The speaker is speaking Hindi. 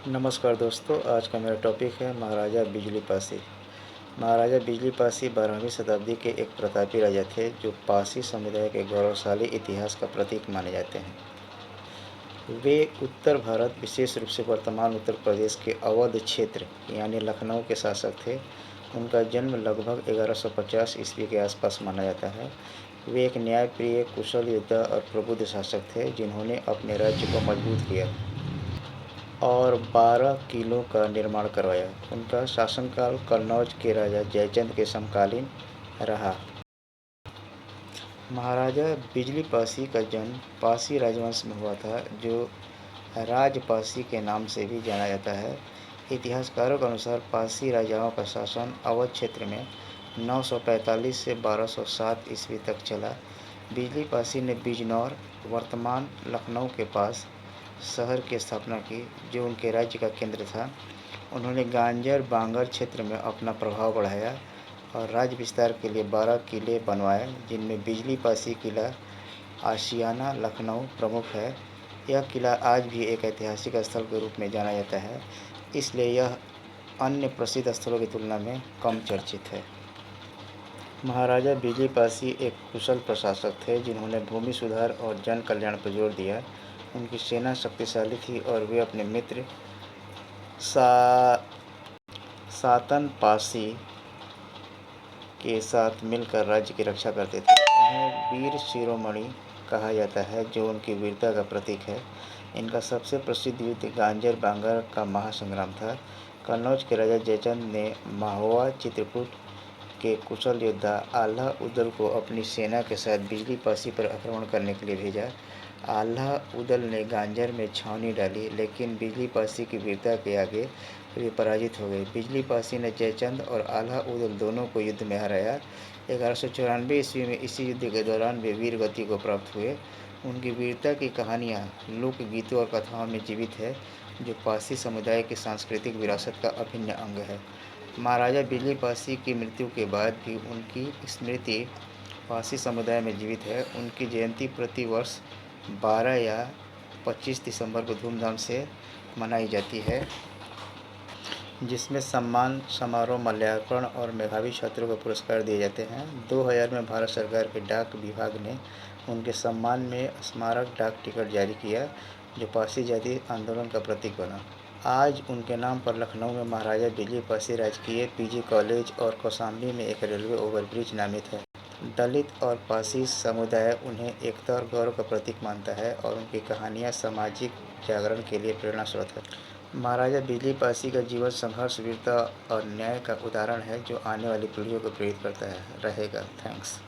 नमस्कार दोस्तों, आज का मेरा टॉपिक है महाराजा बिजली पासी। महाराजा बिजली पासी 12वीं शताब्दी के एक प्रतापी राजा थे जो पासी समुदाय के गौरवशाली इतिहास का प्रतीक माने जाते हैं। वे उत्तर भारत, विशेष रूप से वर्तमान उत्तर प्रदेश के अवध क्षेत्र यानी लखनऊ के शासक थे। उनका जन्म लगभग 1150 ईस्वी के आसपास माना जाता है। वे एक न्यायप्रिय, कुशल योद्धा और प्रबुद्ध शासक थे जिन्होंने अपने राज्य को मजबूत किया और 12 किलों का निर्माण करवाया। उनका शासनकाल कन्नौज के राजा जयचंद के समकालीन रहा। महाराजा बिजली पासी का जन्म पासी राजवंश में हुआ था, जो राजपासी के नाम से भी जाना जाता है। इतिहासकारों के अनुसार पासी राजाओं का शासन अवध क्षेत्र में 945 से 1207 ईस्वी तक चला। बिजली पासी ने बिजनौर, वर्तमान लखनऊ के पास शहर की स्थापना की, जो उनके राज्य का केंद्र था। उन्होंने गांजर बांगर क्षेत्र में अपना प्रभाव बढ़ाया और राज्य विस्तार के लिए 12 किले बनवाए, जिनमें बिजली पासी किला आशियाना लखनऊ प्रमुख है। यह किला आज भी एक ऐतिहासिक स्थल के रूप में जाना जाता है, इसलिए यह अन्य प्रसिद्ध स्थलों की तुलना में कम चर्चित है। महाराजा बिजली पासी एक कुशल प्रशासक थे जिन्होंने भूमि सुधार और जन कल्याण पर जोर दिया। उनकी सेना शक्तिशाली थी और वे अपने मित्र सातन पासी के साथ मिलकर राज्य की रक्षा करते थे। उन्हें वीर शिरोमणि कहा जाता है, जो उनकी वीरता का प्रतीक है। इनका सबसे प्रसिद्ध युद्ध गांजर बांगर का महासंग्राम था। कन्नौज के राजा जयचंद ने महुआ चित्रकूट के कुशल योद्धा आल्हा उदल को अपनी सेना के साथ बिजली पासी पर आक्रमण करने के लिए भेजा। आल्हा उदल ने गांजर में छावनी डाली, लेकिन बिजली पासी की वीरता के आगे वे पराजित हो गए। बिजली पासी ने जयचंद और आल्हा उदल दोनों को युद्ध में हराया। 1194 ईस्वी में इसी युद्ध के दौरान वे वीर गति को प्राप्त हुए। उनकी वीरता की कहानियाँ लोकगीतों और कथाओं में जीवित है, जो पासी समुदाय की सांस्कृतिक विरासत का अभिन्न अंग है। महाराजा बिजली पासी की मृत्यु के बाद भी उनकी स्मृति पासी समुदाय में जीवित है। उनकी जयंती प्रति वर्ष 12 या 25 दिसंबर को धूमधाम से मनाई जाती है, जिसमें सम्मान समारोह, माल्यार्पण और मेधावी छात्रों को पुरस्कार दिए जाते हैं। 2000 में भारत सरकार के डाक विभाग ने उनके सम्मान में स्मारक डाक टिकट जारी किया, जो पासी जाति आंदोलन का प्रतीक बना। आज उनके नाम पर लखनऊ में महाराजा बिजली पासी राजकीय पीजी कॉलेज और कौशाम्बी में एक रेलवे ओवरब्रिज नामित है। दलित और पासी समुदाय उन्हें एकता और गौरव का प्रतीक मानता है और उनकी कहानियाँ सामाजिक जागरण के लिए प्रेरणा स्रोत है। महाराजा बिजली पासी का जीवन संघर्ष, वीरता और न्याय का उदाहरण है, जो आने वाली पीढ़ियों को प्रेरित करता है रहेगा। थैंक्स।